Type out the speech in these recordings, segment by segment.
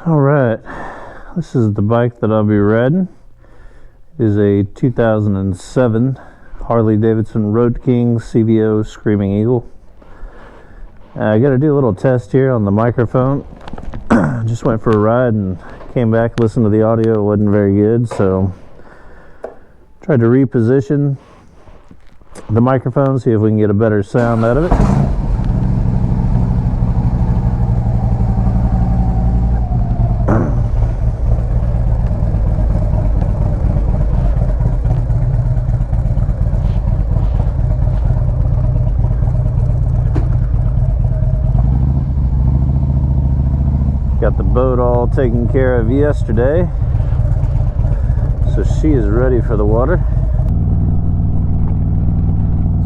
Alright, this is the bike that I'll be riding. It is a 2007 Harley Davidson Road King CVO Screaming Eagle. I got to do a little test here on the microphone. Just went for a ride and came back, listened to the audio. It wasn't very good, so tried to reposition the microphone, see if we can get a better sound out of it. Got the boat all taken care of yesterday, so she is ready for the water.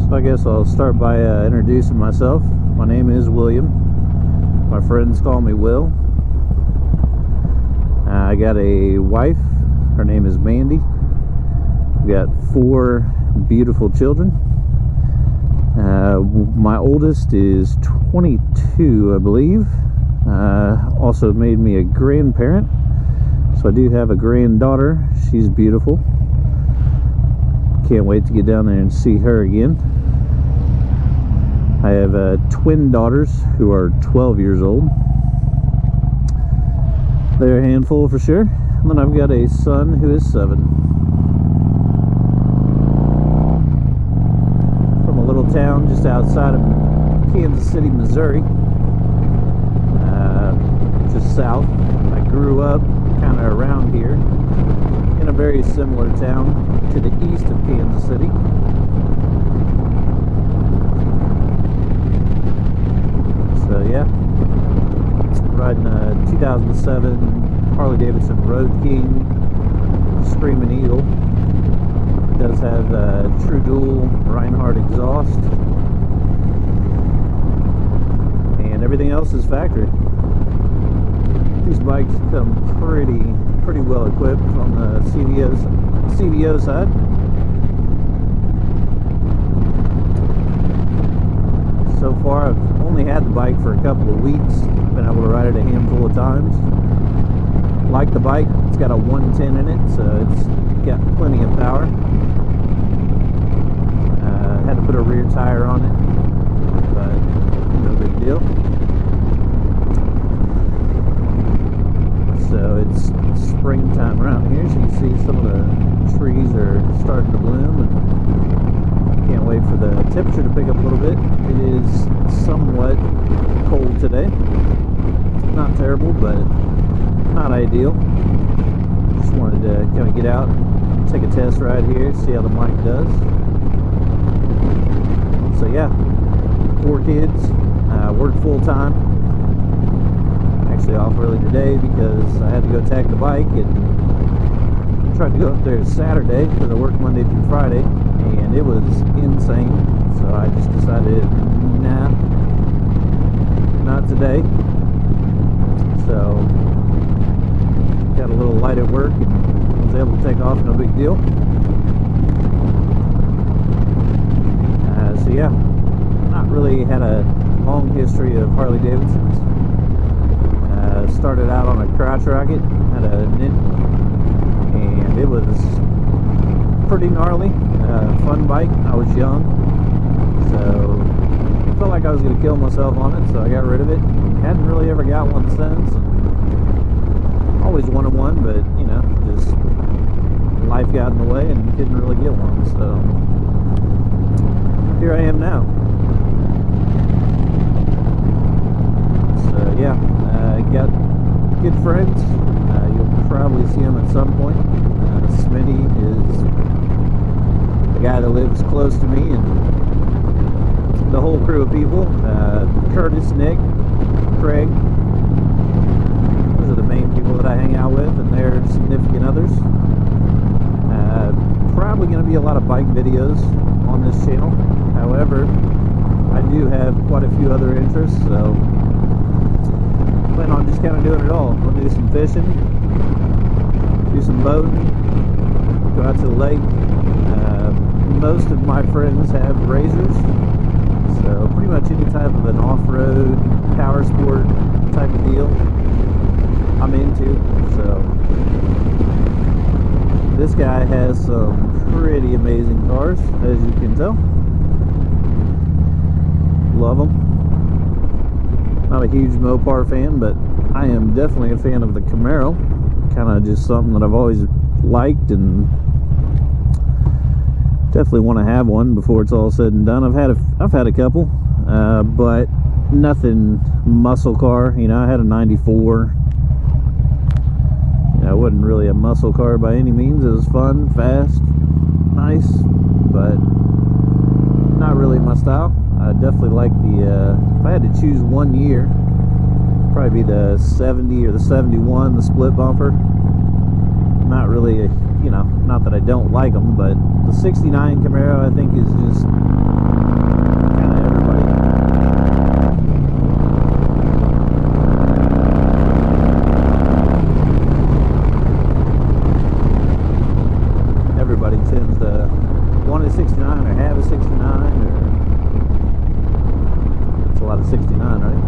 So I guess I'll start by introducing myself. My name is William. My friends call me Will. I got a wife. Her name is Mandy. We got 4 beautiful children. My oldest is 22, I believe. Also made me a grandparent, so I do have a granddaughter. She's beautiful. Can't wait to get down there and see her again. I have twin daughters who are 12 years old. They're a handful for sure. And then I've got a son who is 7. From a little town just outside of Kansas City, Missouri. Just south. I grew up kind of around here in a very similar town to the east of Kansas City. So yeah, riding a 2007 Harley Davidson Road King Screaming Eagle. It does have a true dual Reinhardt exhaust, and everything else is factory. These bikes come pretty well equipped on the CVO side. So far, I've only had the bike for a couple of weeks. Been able to ride it a handful of times. Like the bike, it's got a 110 in it, so it's got plenty of power. Had to put a rear tire on it, but no big deal. So it's springtime around here, so you can see some of the trees are starting to bloom, and can't wait for the temperature to pick up a little bit. It is somewhat cold today. Not terrible, but not ideal. Just wanted to kind of get out, take a test ride here, see how the mic does. So yeah, 4 kids, work full time. Actually off early today because I had to go tag the bike, and tried to go up there Saturday because I work Monday through Friday, and it was insane. So I just decided, nah, not today. So got a little light at work and was able to take off, no big deal. So yeah, not really had a long history of Harley Davidsons. Started out on a crotch rocket, had a knit, and it was pretty gnarly. Fun bike. I was young, so I felt like I was going to kill myself on it, so I got rid of it. Hadn't really ever got one since. And always wanted one, but you know, just life got in the way and didn't really get one. So here I am now. So yeah. Got good friends. You'll probably see them at some point. Smitty is the guy that lives close to me, and the whole crew of people. Curtis, Nick, Craig. Those are the main people that I hang out with, and their significant others. Probably going to be a lot of bike videos on this channel. However, I do have quite a few other interests, so plan on just kind of doing it all. We'll do some fishing, do some boating, go out to the lake. Most of my friends have razors, so pretty much any type of an off-road power sport type of deal I'm into. to. So this guy has some pretty amazing cars, as you can tell. Love them. Not a huge Mopar fan, but I am definitely a fan of the Camaro. Kind of just something that I've always liked, and definitely want to have one before it's all said and done. I've had a couple, but nothing muscle car. You know, I had a 94. You know, it wasn't really a muscle car by any means. It was fun, fast, nice, but not really my style. I definitely like the, if I had to choose one year, probably be the 70 or the 71, the split bumper. Not really a, you know, not that I don't like them, but the 69 Camaro I think is just kind of everybody tends to want a 69 or have a 69, or it's a lot of 69, right?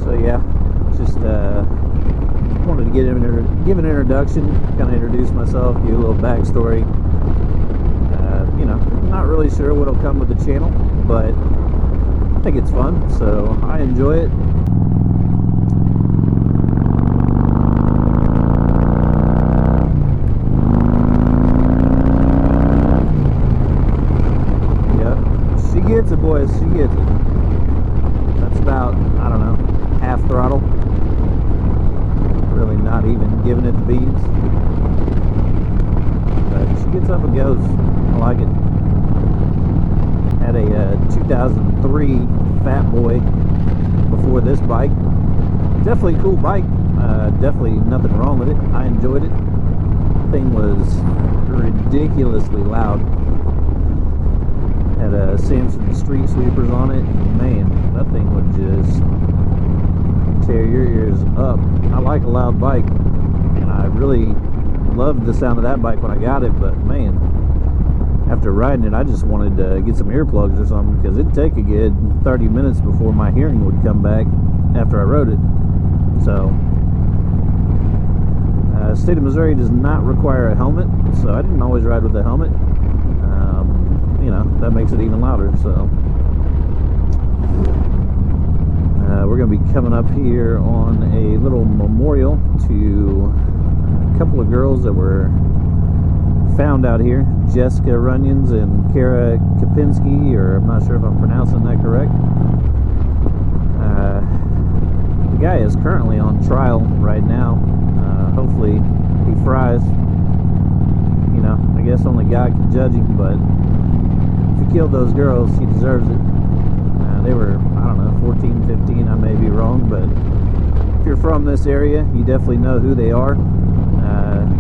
So yeah, just wanted to give an introduction, kind of introduce myself, give a little backstory. You know, not really sure what'll come with the channel, but I think it's fun, so I enjoy it. Yep, she gets it, boys, she gets it. That's about, I don't know, half throttle. Really not even giving it the beans, but she gets up and goes. I like it. Had a 2003 Fat Boy before this bike. Definitely a cool bike. Definitely nothing wrong with it. I enjoyed it. Thing was ridiculously loud. Had a Samson street sweepers on it. Man, that thing would just tear your ears up. I like a loud bike, and I really loved the sound of that bike when I got it, but man, after riding it, I just wanted to get some earplugs or something, because it'd take a good 30 minutes before my hearing would come back after I rode it. So state of Missouri does not require a helmet, so I didn't always ride with a helmet. You know, that makes it even louder. So we're going to be coming up here on a little memorial to a couple of girls that were found out here, Jessica Runyons and Kara Kapinski, or I'm not sure if I'm pronouncing that correct. The guy is currently on trial right now. Hopefully he fries. You know, I guess only God can judge him, but if he killed those girls, he deserves it. They were, I don't know, 14, 15, I may be wrong, but if you're from this area, you definitely know who they are.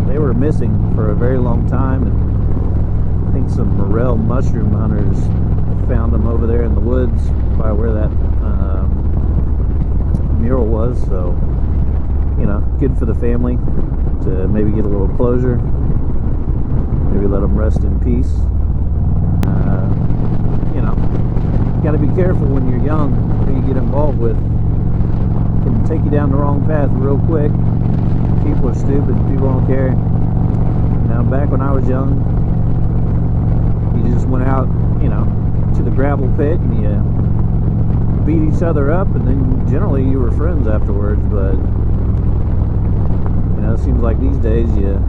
They were missing for a very long time, and I think some morel mushroom hunters found them over there in the woods by where that mural was. So, you know, good for the family to maybe get a little closure, maybe let them rest in peace. You know, you got to be careful when you're young who you get involved with. It can take you down the wrong path real quick. People are stupid, people don't care. Now, back when I was young, you just went out, you know, to the gravel pit and you beat each other up, and then generally you were friends afterwards. But you know, it seems like these days you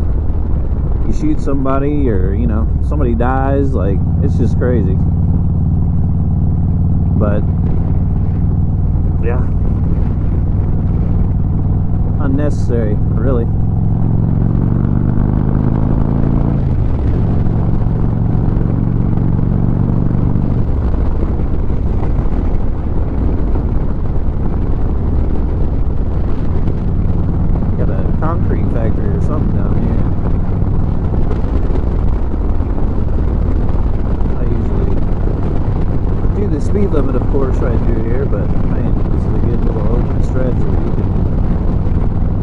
shoot somebody, or you know, somebody dies, like it's just crazy. But yeah, unnecessary, really. Got a concrete factory or something down here. I usually do the speed limit, of course, right through here, but man, this is a good little open stretch where you can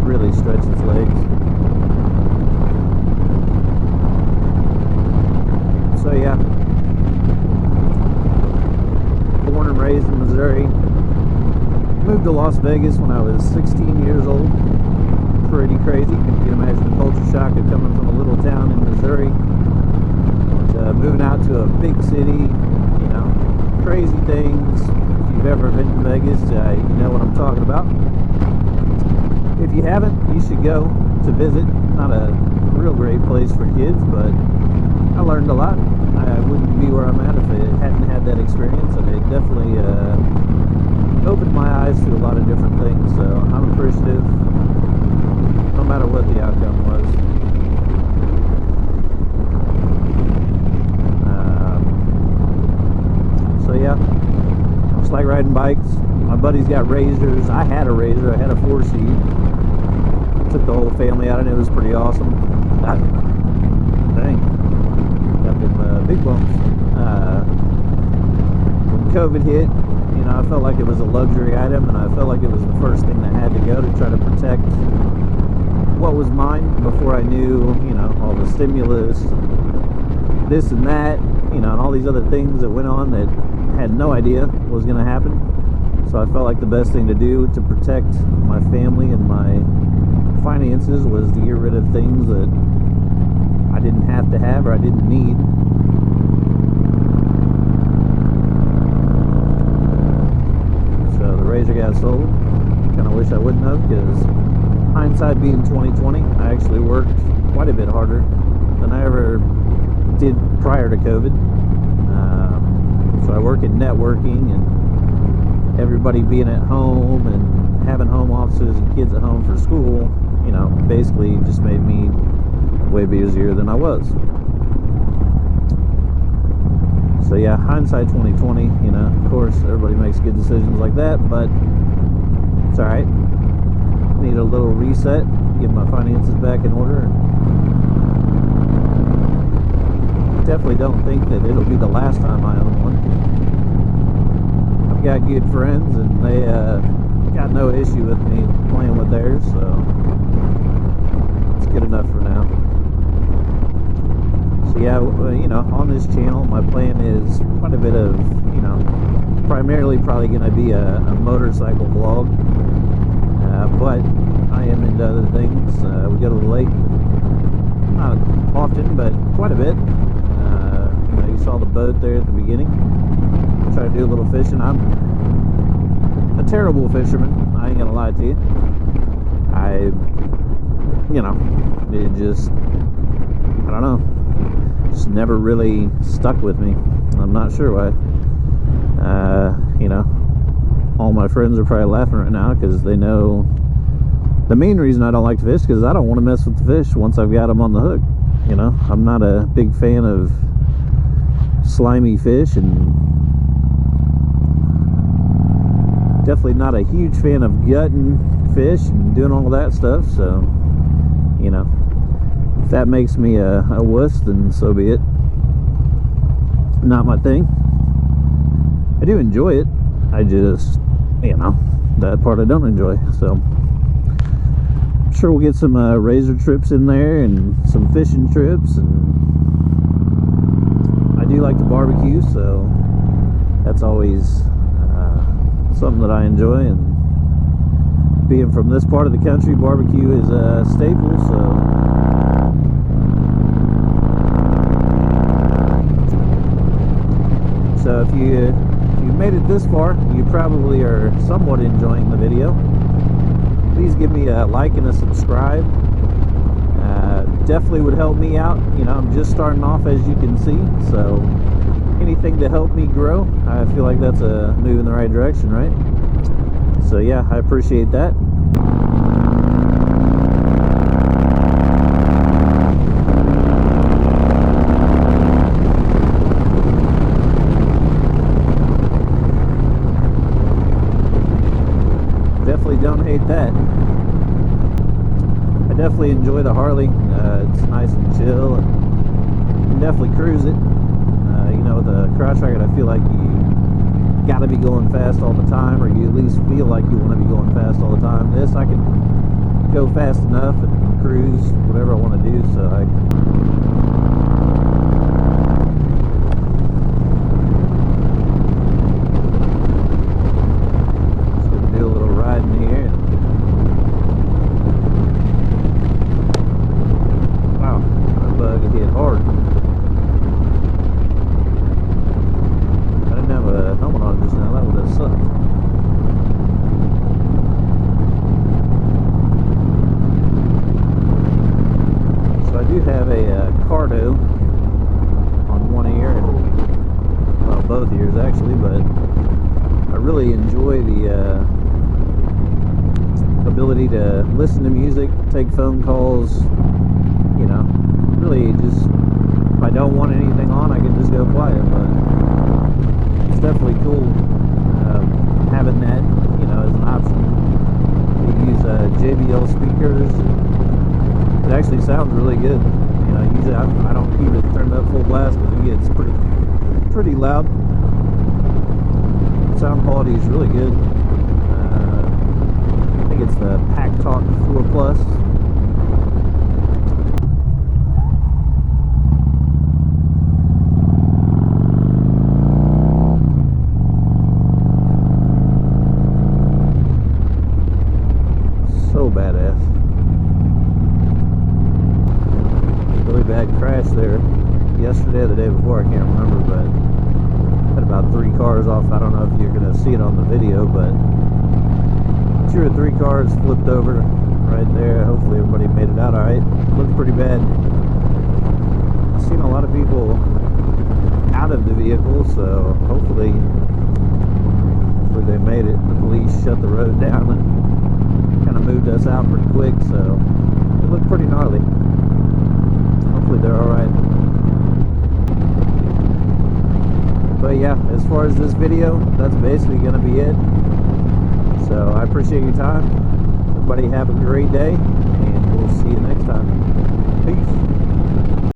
really stretch its legs. So yeah, born and raised in Missouri, moved a Las Vegas when I was 16 years old. Pretty crazy. You can imagine the culture shock of coming from a little town in Missouri to moving out to a big city. You know, crazy things. If you've ever been to Vegas, you know what I'm talking about. If you haven't, you should go to visit. Not a real great place for kids, but I learned a lot. I wouldn't be where I'm at if I hadn't had that experience, and it definitely opened my eyes to a lot of different things. So I'm appreciative, no matter what the outcome was. So yeah, just like riding bikes. My buddy's got razors. I had a razor. I had a 4-seat. Took the whole family out, and it was pretty awesome. Dang, got them big bumps. When COVID hit, you know, I felt like it was a luxury item, and I felt like it was the first thing that had to go to try to protect what was mine before I knew, you know, all the stimulus, this and that, you know, and all these other things that went on that I had no idea was going to happen. So I felt like the best thing to do to protect my family and my finances was to get rid of things that I didn't have to have or I didn't need. So the razor got sold. Kind of wish I wouldn't have, because hindsight being 2020, I actually worked quite a bit harder than I ever did prior to COVID. So I work in networking, and everybody being at home and having home offices and kids at home for school, you know, basically just made me way busier than I was. So yeah, hindsight 2020, you know, of course everybody makes good decisions like that, but it's alright. Need a little reset, get my finances back in order. Definitely don't think that it'll be the last time I own one. I've got good friends, and they got no issue with me playing with theirs, so it's good enough for now. So yeah, you know, on this channel, my plan is quite a bit of, you know, primarily probably going to be a motorcycle vlog, but I am into other things. We go to the lake, not often, but quite a bit. You know, you saw the boat there at the beginning. Try to do a little fishing. I'm a terrible fisherman, I ain't gonna lie to you. You know, it just, I don't know, just never really stuck with me. I'm not sure why. You know, all my friends are probably laughing right now because they know the main reason I don't like to fish, because I don't want to mess with the fish once I've got them on the hook. You know, I'm not a big fan of slimy fish, and definitely not a huge fan of gutting fish and doing all that stuff. So, you know, if that makes me a wuss, then so be it. Not my thing. I do enjoy it. I just, you know, that part I don't enjoy. So I'm sure we'll get some razor trips in there and some fishing trips, and I do like to barbecue, so that's always something that I enjoy. And being from this part of the country, barbecue is a staple. So if you made it this far, you probably are somewhat enjoying the video. Please give me a like and a subscribe. Definitely would help me out. You know, I'm just starting off, as you can see, so anything to help me grow, I feel like that's a move in the right direction, right? So yeah, I appreciate that. Definitely don't hate that. I definitely enjoy the Harley. It's nice and chill, and you can definitely cruise it. You know, with a crotch rocket, I feel like you gotta be going fast all the time, or you at least feel like you want to be going fast all the time. This, I can go fast enough and cruise whatever I want to do, so I just gonna do a little ride Ricardo on one ear, and well, both ears actually, but I really enjoy the ability to listen to music, take phone calls, you know, really just, if I don't want anything on, I can just go quiet, but it's definitely cool having that, you know, as an option. You use JBL speakers, it actually sounds really good. You know, usually I don't keep it turned up full blast because it gets pretty loud. Sound quality is really good. I think it's the Pack Talk 4 Plus. So badass. Really bad crash there yesterday or the day before, I can't remember, but had about 3 cars off. I don't know if you're going to see it on the video, but 2 or 3 cars flipped over right there. Hopefully everybody made it out alright. Looked pretty bad. I've seen a lot of people out of the vehicle, so hopefully they made it. The police shut the road down and kind of moved us out pretty quick, so it looked pretty gnarly. Hopefully they're alright. But yeah, as far as this video, that's basically going to be it. So I appreciate your time. Everybody have a great day, and we'll see you next time.